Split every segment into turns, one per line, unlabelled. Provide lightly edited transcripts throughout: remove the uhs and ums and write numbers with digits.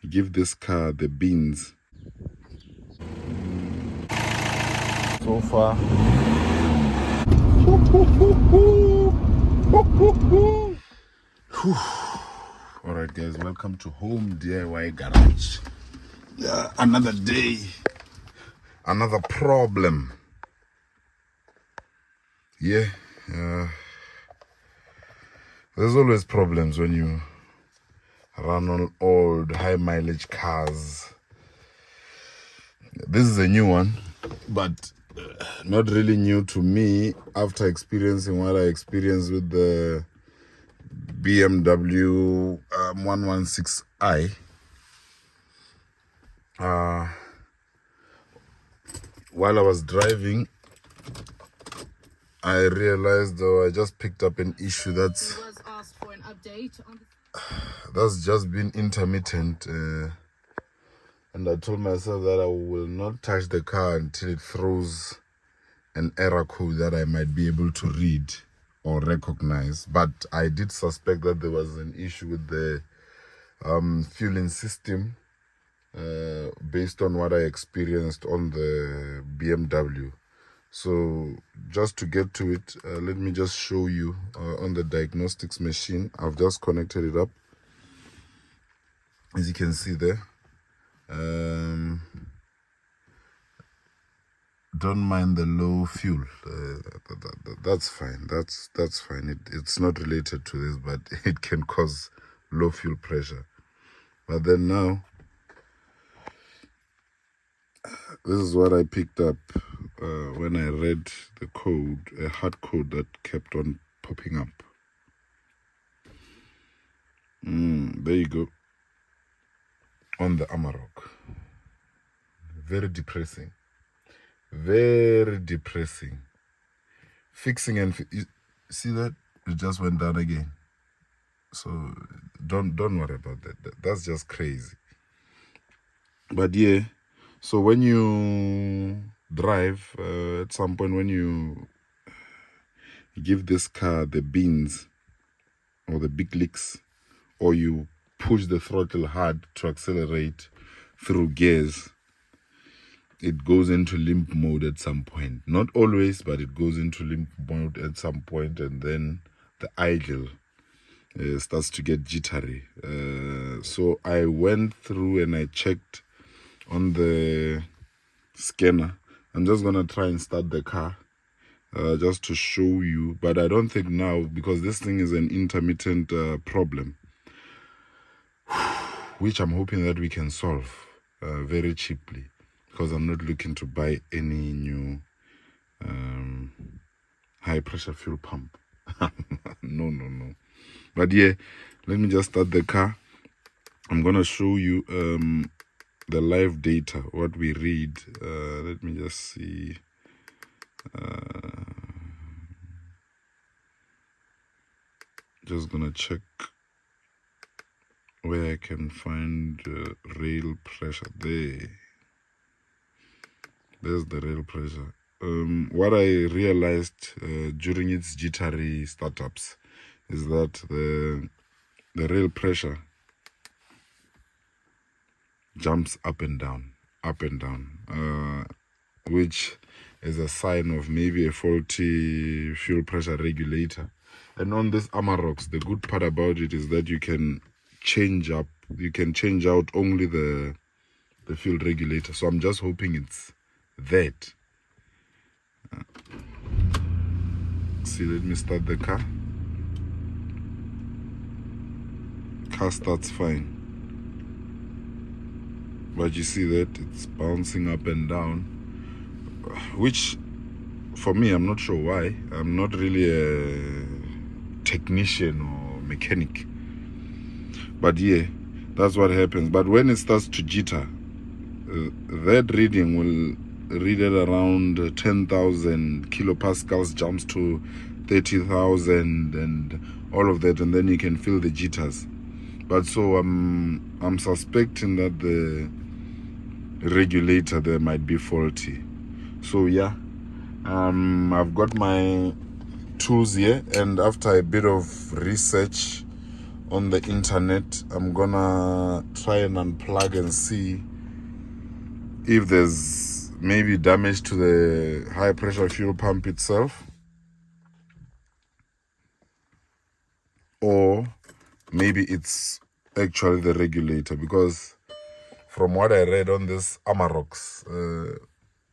give this car the beans. So far. Alright guys, welcome to Home DIY Garage. Yeah, another day, another problem. Yeah, there's always problems when you run on old high mileage cars. This is a new one, but not really new to me after experiencing what I experienced with the BMW 116i. While I was driving, I realized, I just picked up an issue that's just been intermittent, and I told myself that I will not touch the car until it throws an error code that I might be able to read or recognize. But I did suspect that there was an issue with the fueling system, based on what I experienced on the BMW. So just to get to it, let me just show you on the diagnostics machine. I've just connected it up, as you can see there. Don't mind the low fuel. That's fine. That's fine. It's not related to this, but it can cause low fuel pressure. But then now, this is what I picked up when I read the code, a hard code that kept on popping up. There you go. On the Amarok. Very depressing. Very depressing. Fixing and you see that it just went down again. So don't worry about that. That's just crazy. But yeah, so when you drive, at some point when you give this car the beans or the big licks, or you push the throttle hard to accelerate through gears, it goes into limp mode at some point. Not always, but it goes into limp mode at some point, and then the idle starts to get jittery. So I went through and I checked on the scanner. I'm just gonna try and start the car just to show you, but I don't think now, because this thing is an intermittent problem, which I'm hoping that we can solve very cheaply, because I'm not looking to buy any new high pressure fuel pump. No. But yeah, let me just start the car. I'm gonna show you the live data, what we read. Let me just see. Just gonna check where I can find rail pressure. There's the rail pressure. What I realized during its jittery startups is that the rail pressure jumps up and down, which is a sign of maybe a faulty fuel pressure regulator. And on this Amaroks, the good part about it is that you can change out only the fuel regulator. So I'm just hoping it's that. See, let me start the car. Car starts fine, but you see that it's bouncing up and down, which for me, I'm not sure why. I'm not really a technician or mechanic, but yeah, that's what happens. But when it starts to jitter, that reading will read at around 10,000 kilopascals, jumps to 30,000 and all of that, and then you can feel the jitters. But so I'm suspecting that the regulator there might be faulty. So yeah, I've got my tools here, and after a bit of research on the internet. I'm gonna try and unplug and see if there's maybe damage to the high pressure fuel pump itself, or maybe it's actually the regulator, because from what I read on this Amaroks,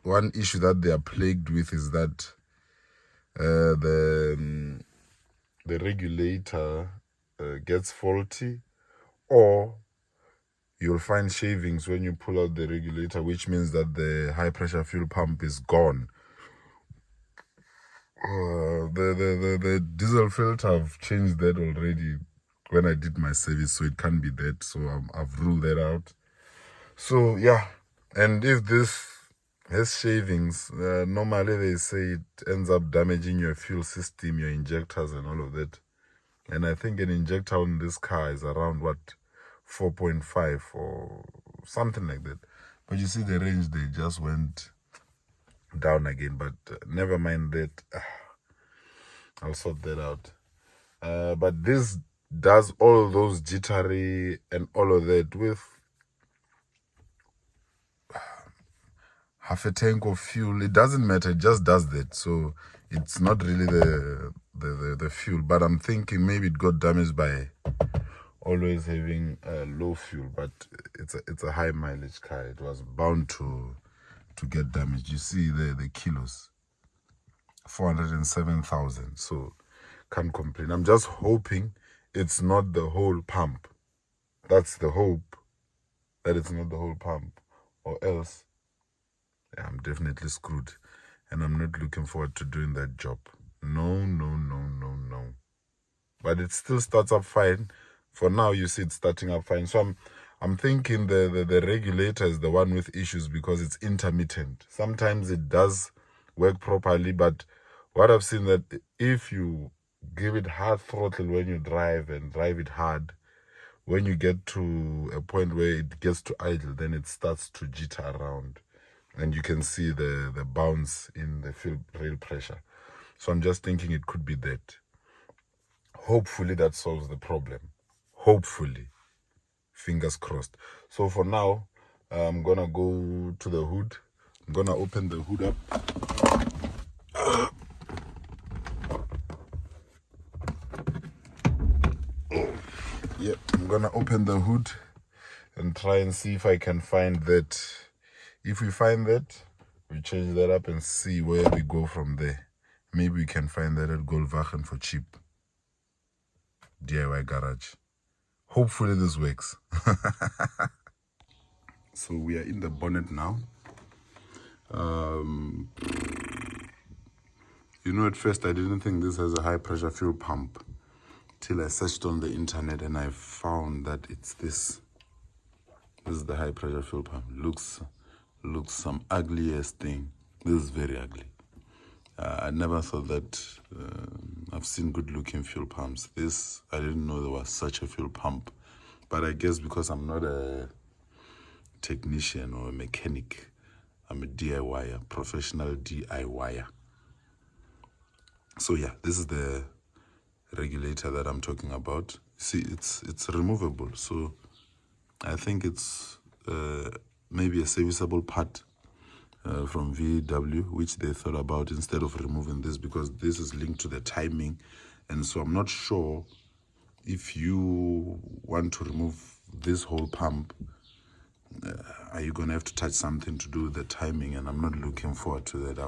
one issue that they are plagued with is that the regulator gets faulty, or you'll find shavings when you pull out the regulator, which means that the high pressure fuel pump is gone. The diesel filter, I've changed that already when I did my service, so it can't be that. So I've ruled that out. So yeah, and if this has shavings, normally they say it ends up damaging your fuel system, your injectors and all of that. And I think an injector on this car is around, what, 4.5 or something like that. But you see the range, they just went down again. But never mind that. I'll sort that out. But this does all those jittery and all of that with half a tank of fuel. It doesn't matter, it just does that. So it's not really the fuel. But I'm thinking maybe it got damaged by always having low fuel. But it's a high mileage car. It was bound to get damaged. You see the kilos, 407,000. So can't complain. I'm just hoping it's not the whole pump. That's the hope, that it's not the whole pump, or else I'm definitely screwed, and I'm not looking forward to doing that job. No. But it still starts up fine. For now, you see it's starting up fine. So I'm thinking the regulator is the one with issues, because it's intermittent. Sometimes it does work properly, but what I've seen, that if you give it hard throttle when you drive and drive it hard, when you get to a point where it gets to idle, then it starts to jitter around. And you can see the bounce in the fuel rail pressure. So I'm just thinking it could be that. Hopefully that solves the problem. Hopefully. Fingers crossed. So for now, I'm going to go to the hood. I'm going to open the hood up. Yep, I'm going to open the hood and try and see if I can find that. If we find that, we change that up and see where we go from there. Maybe we can find that at Goldwagen for cheap. DIY garage. Hopefully this works. So we are in the bonnet now. You know, at first I didn't think this has a high pressure fuel pump, till I searched on the internet and I found that it's this. This is the high pressure fuel pump. Looks some ugliest thing. This is very ugly. I never thought that. I've seen good looking fuel pumps. This, I didn't know there was such a fuel pump. But I guess because I'm not a technician or a mechanic, I'm a DIYer, professional DIYer. So yeah, this is the regulator that I'm talking about. See, it's removable. So I think it's maybe a serviceable part from VW, which they thought about instead of removing this, because this is linked to the timing. And so I'm not sure if you want to remove this whole pump, are you going to have to touch something to do with the timing? And I'm not looking forward to that.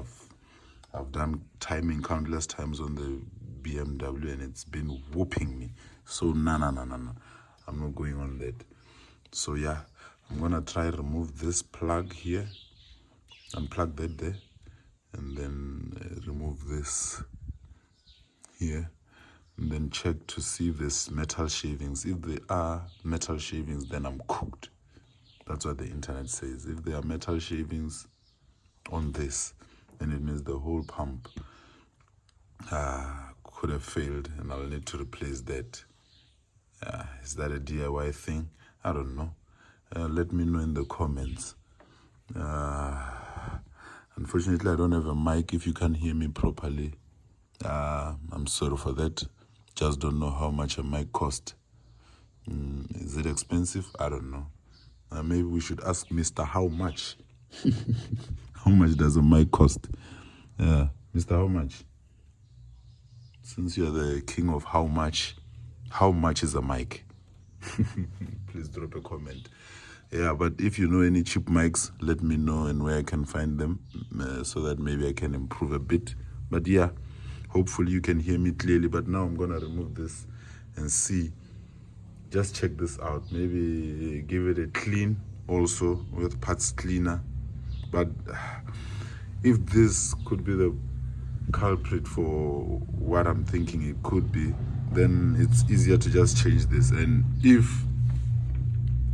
I've done timing countless times on the BMW and it's been whooping me. So no. I'm not going on that. So yeah, I'm going to try remove this plug here. Unplug that there, and then remove this here, and then check to see if there's metal shavings. If there are metal shavings, then I'm cooked. That's what the internet says. If there are metal shavings on this, then it means the whole pump could have failed, and I'll need to replace that. Is that a DIY thing? I don't know. Let me know in the comments. Unfortunately, I don't have a mic. If you can't hear me properly, I'm sorry for that. Just don't know how much a mic costs. Is it expensive? I don't know. Maybe we should ask Mr. How much? How much does a mic cost? Yeah, Mr. How much? Since you're the king of how much is a mic? Please drop a comment. Yeah, but if you know any cheap mics, let me know and where I can find them so that maybe I can improve a bit. But yeah, hopefully you can hear me clearly. But now I'm gonna remove this and see. Just check this out. Maybe give it a clean also with parts cleaner. But if this could be the culprit for what I'm thinking it could be, then it's easier to just change this. And if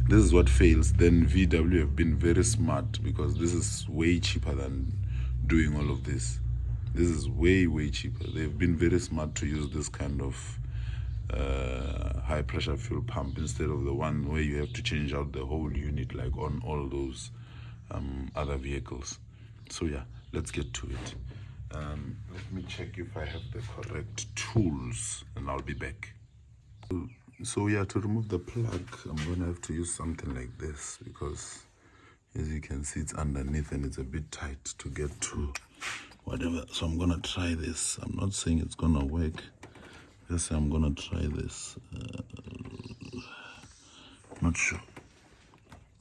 this is what fails, then VW have been very smart, because this is way cheaper than doing all of this. This is way cheaper. They've been very smart to use this kind of high pressure fuel pump instead of the one where you have to change out the whole unit like on all those other vehicles. So yeah, let's get to it. Let me check if I have the correct tools and I'll be back. So yeah, to remove the plug, I'm gonna have to use something like this, because as you can see it's underneath and it's a bit tight to get to whatever. So I'm gonna try this. I'm not saying it's gonna work, just say I'm gonna try this. Not sure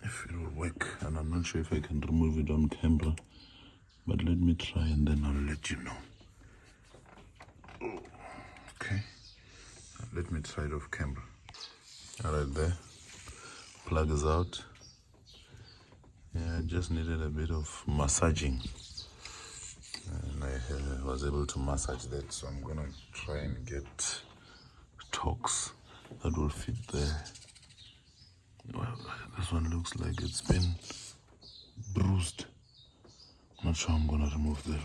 if it will work, and I'm not sure if I can remove it on camera, but let me try and then I'll let you know. Okay, let me try it off camera. All right, there, plug is out. Yeah, I just needed a bit of massaging, and I was able to massage that. So I'm gonna try and get torques that will fit there. Well, this one looks like it's been bruised. Not sure I'm gonna remove that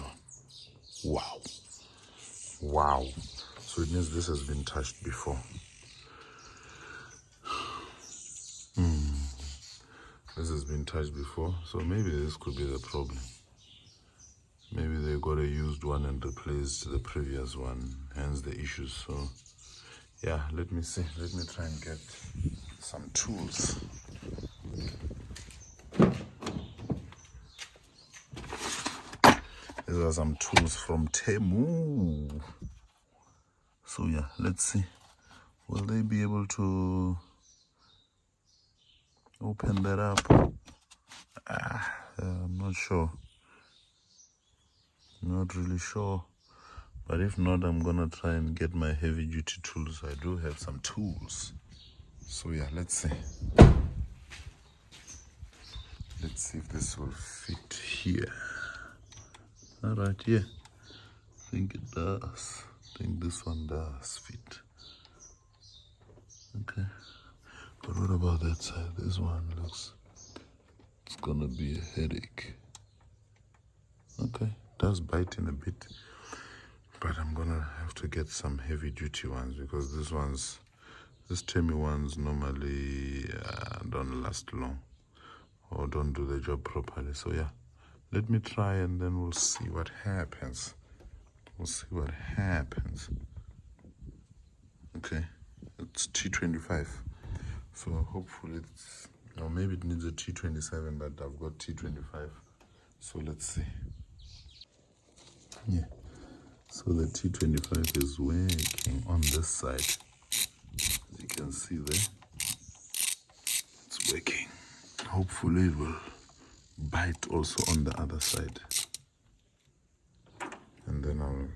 one. Wow. So it means this has been touched before. This has been touched before, so maybe this could be the problem. Maybe they got a used one and replaced the previous one, hence the issues. So yeah, let me see. Let me try and get some tools. These are some tools from Temu. So yeah, let's see. Will they be able to open that up? I'm not sure. Not really sure. But if not, I'm gonna try and get my heavy duty tools. I do have some tools. So yeah, let's see. Let's see if this will fit here. All right, yeah. I think it does. I think this one does fit. Okay. But what about that side? This one looks, it's gonna be a headache. Okay, it does bite in a bit. But I'm gonna have to get some heavy duty ones, because this Temu ones normally don't last long or don't do the job properly. So yeah, let me try and then we'll see what happens. We'll see what happens. Okay, it's T25. So hopefully it's, or maybe it needs a T27, but I've got T25. So let's see. Yeah. So the T25 is working on this side. As you can see there, it's working. Hopefully it will bite also on the other side. And then I'll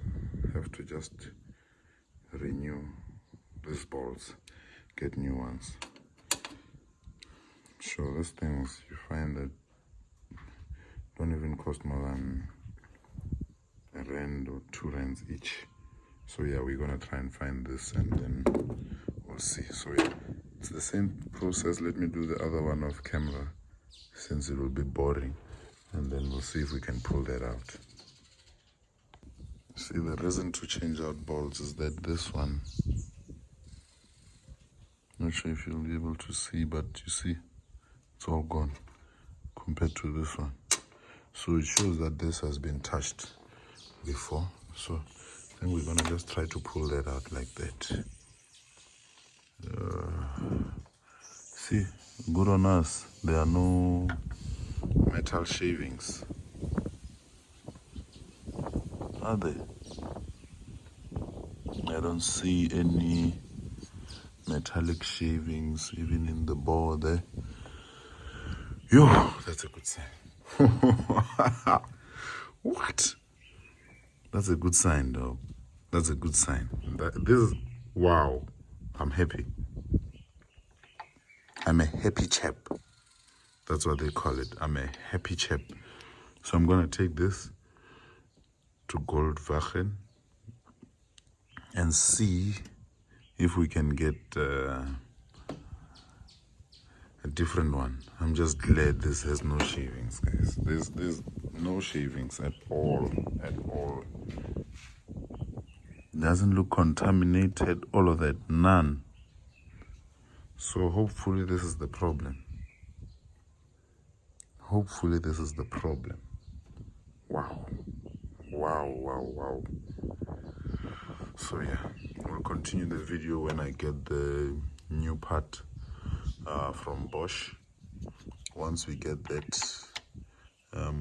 have to just renew these bolts, get new ones. Sure, these things, you find that don't even cost more than R1 or R2 each. So yeah, we're gonna try and find this and then we'll see. So yeah, it's the same process. Let me do the other one off camera, since it will be boring, and then we'll see if we can pull that out. See, the reason to change out bolts is that this one, not sure if you'll be able to see, but you see it's all gone compared to this one. So it shows that this has been touched before. So then we're gonna just try to pull that out like that. See, good on us. There are no metal shavings. Are they? I don't see any metallic shavings even in the bore there. Yo, that's a good sign. What? That's a good sign though. That's a good sign. This is, wow, I'm happy. I'm a happy chap. That's what they call it. I'm a happy chap. So I'm gonna take this to Goldwagen and see if we can get a different one. I'm just glad this has no shavings, guys. There's no shavings at all, at all. Doesn't look contaminated, all of that, none. So hopefully this is the problem. Hopefully this is the problem. Wow. Wow, wow, wow. So yeah, we'll continue the video when I get the new part from Bosch. Once we get that,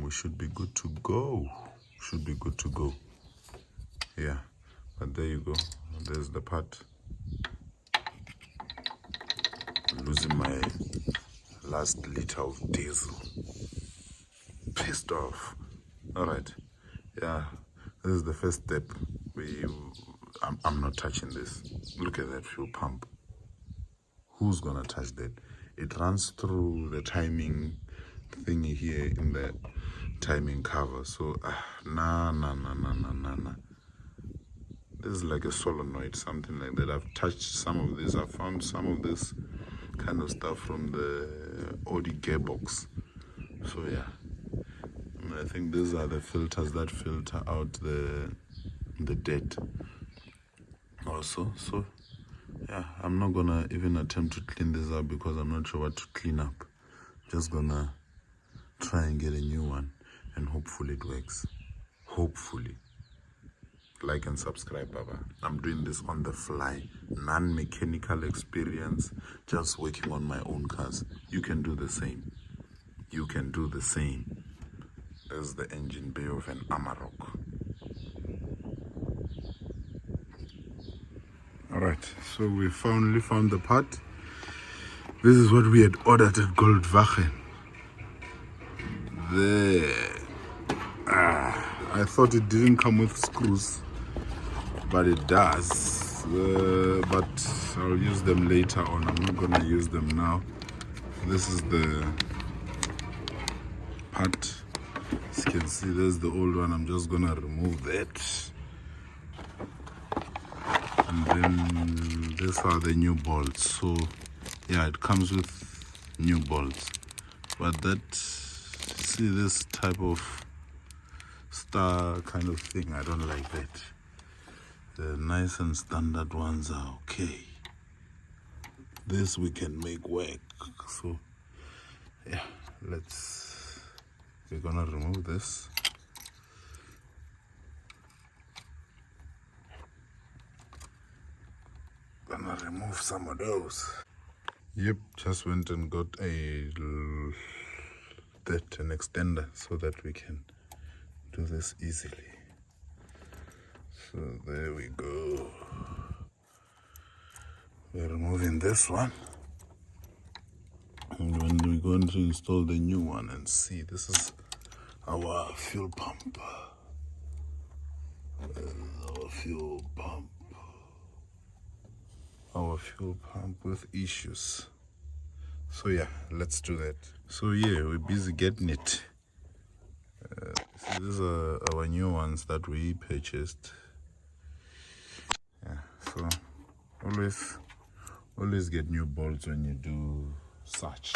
we should be good to go. Should be good to go. Yeah, but there you go. There's the part. Losing my last liter of diesel. Pissed off. All right. Yeah, this is the first step. I'm not touching this. Look at that fuel pump. Who's gonna touch that? It runs through the timing thingy here in the timing cover. So nah. This is like a solenoid, something like that. I've touched some of this. I found some of this kind of stuff from the Audi gearbox. So yeah, I think these are the filters that filter out the dirt also. So yeah, I'm not gonna even attempt to clean this up because I'm not sure what to clean up. Just gonna try and get a new one and hopefully it works. Hopefully. Like and subscribe, Baba. I'm doing this on the fly, non-mechanical experience, just working on my own cars. You can do the same. You can do the same. There's the engine bay of an Amarok. Alright, so we finally found the part. This is what we had ordered at Goldwagen. There. I thought it didn't come with screws, but it does. But I'll use them later on. I'm not gonna use them now. This is the part. As you can see, there's the old one. I'm just gonna remove that. And then these are the new bolts. So yeah, it comes with new bolts. But that, see this type of star kind of thing, I don't like that. The nice and standard ones are okay. This we can make work. So yeah, we're gonna remove this. Gonna remove some of those. Yep, just went and got an extender so that we can do this easily. So there we go. We're removing this one. And when we're going to install the new one and see, this is our fuel pump. Our fuel pump. Our fuel pump with issues. So yeah, let's do that. So yeah, we're busy getting it. See, these are our new ones that we purchased. Yeah, so always get new bolts when you do such.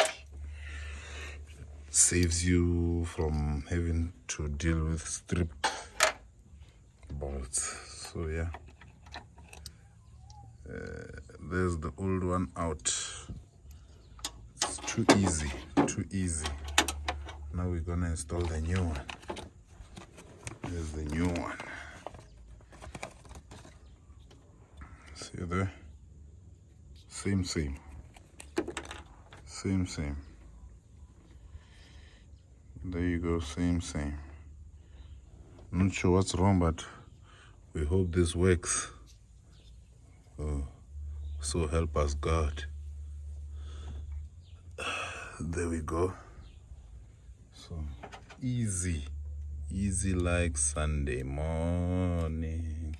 Saves you from having to deal with stripped bolts. So yeah, there's the old one out. It's too easy. Now we're gonna install the new one. There's the new one. See there? Same. There you go, same. Not sure what's wrong, but we hope this works. So help us God. There we go. So easy like Sunday morning.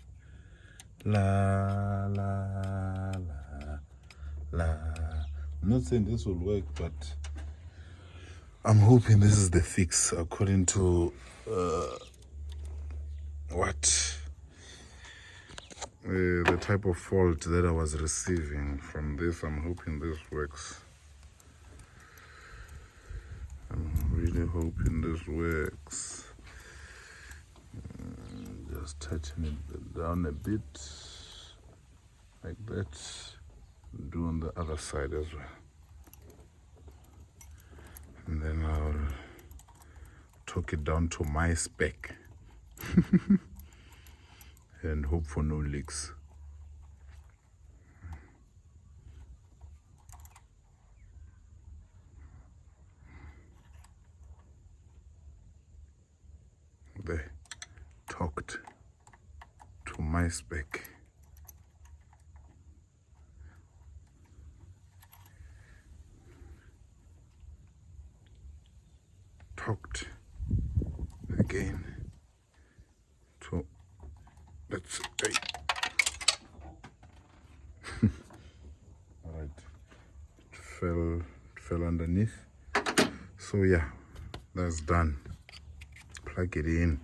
La la la la. I'm not saying this will work, but I'm hoping this is the fix according to the type of fault that I was receiving from this. I'm hoping this works. I'm really hoping this works. Just tighten it down a bit, like that. Do on the other side as well. And then I'll torque it down to my spec. And hope for no leaks. There, torqued to my spec. Torqued again to, let's say, all right, it fell underneath. So yeah, that's done. Plug it in.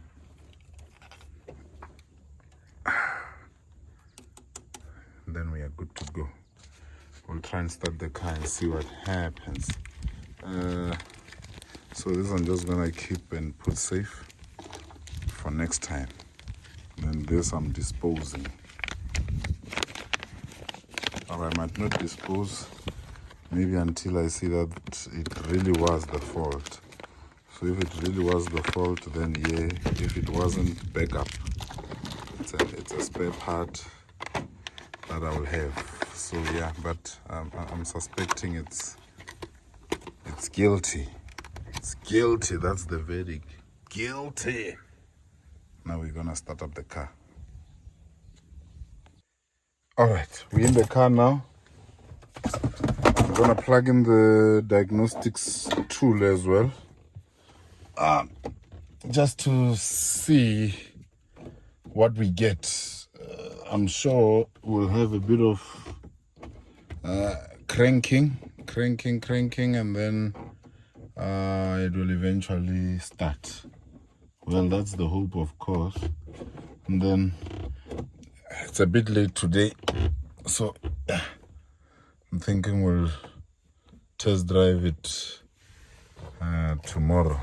Then we are good to go. We'll try and start the car and see what happens. So this I'm just gonna keep and put safe for next time. Then this I'm disposing. Or I might not dispose, maybe until I see that it really was the fault. So if it really was the fault, then yeah. If it wasn't, back up. It's a spare part that I will have. So yeah, but I'm suspecting it's guilty. It's guilty. That's the verdict. Guilty. Now we're gonna start up the car. All right, we're in the car now. I'm gonna plug in the diagnostics tool as well. Just to see what we get. I'm sure we'll have a bit of cranking, and then it will eventually start. Well, that's the hope, of course. And then it's a bit late today, so I'm thinking we'll test drive it tomorrow.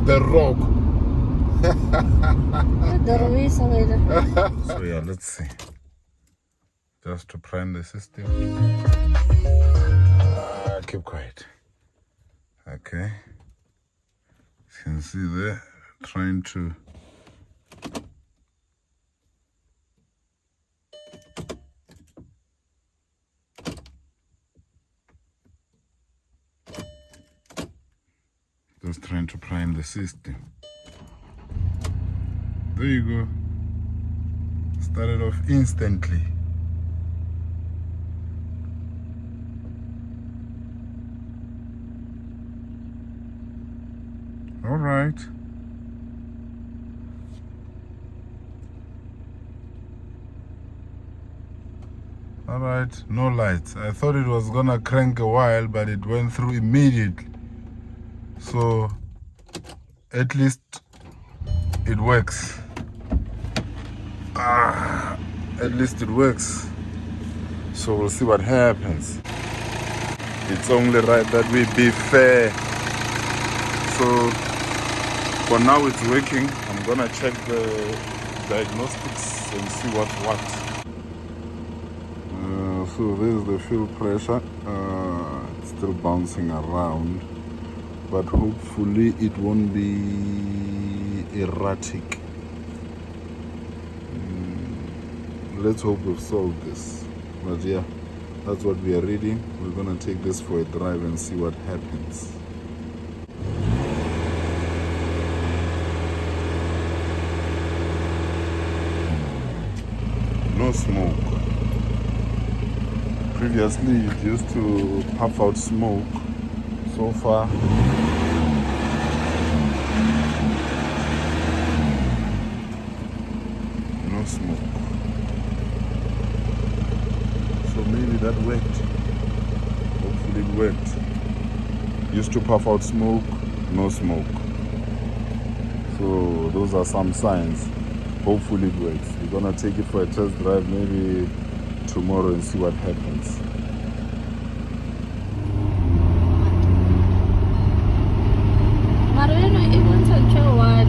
The rock. So yeah, let's see. Just to prime the system. Keep quiet. Okay. You can see there, trying to prime the system. There you go. Started off instantly. All right. All right, no lights. I thought it was gonna crank a while, but it went through immediately. So at least it works. At least it works. So we'll see what happens. It's only right that we be fair. So for now it's working. I'm gonna check the diagnostics and see what's what. So this is the fuel pressure. It's still bouncing around, but hopefully it won't be erratic. let's hope we've solved this. But yeah, that's what we are reading. We're gonna take this for a drive and see what happens. No smoke. Previously it used to puff out smoke. So far no smoke. So maybe that worked. Hopefully it worked. Used to puff out smoke, no smoke. So those are some signs. Hopefully it works. We're gonna take it for a test drive maybe tomorrow and see what happens.
Marino, it wants to show one.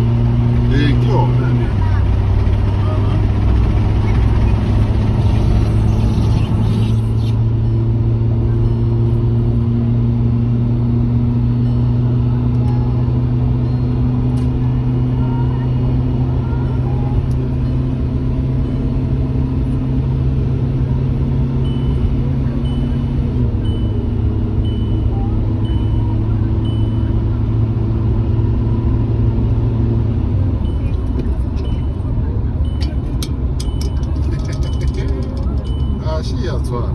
She as well.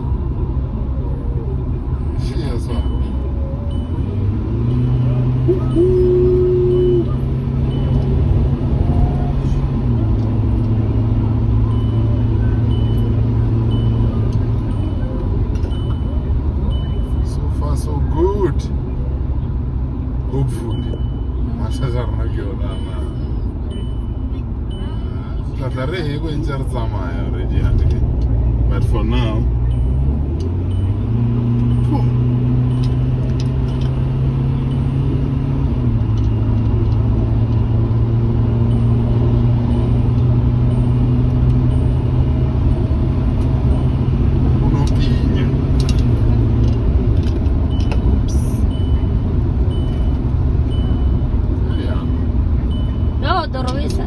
She as well. So far so good. Hopefully. But for now,
No, Dorovisa.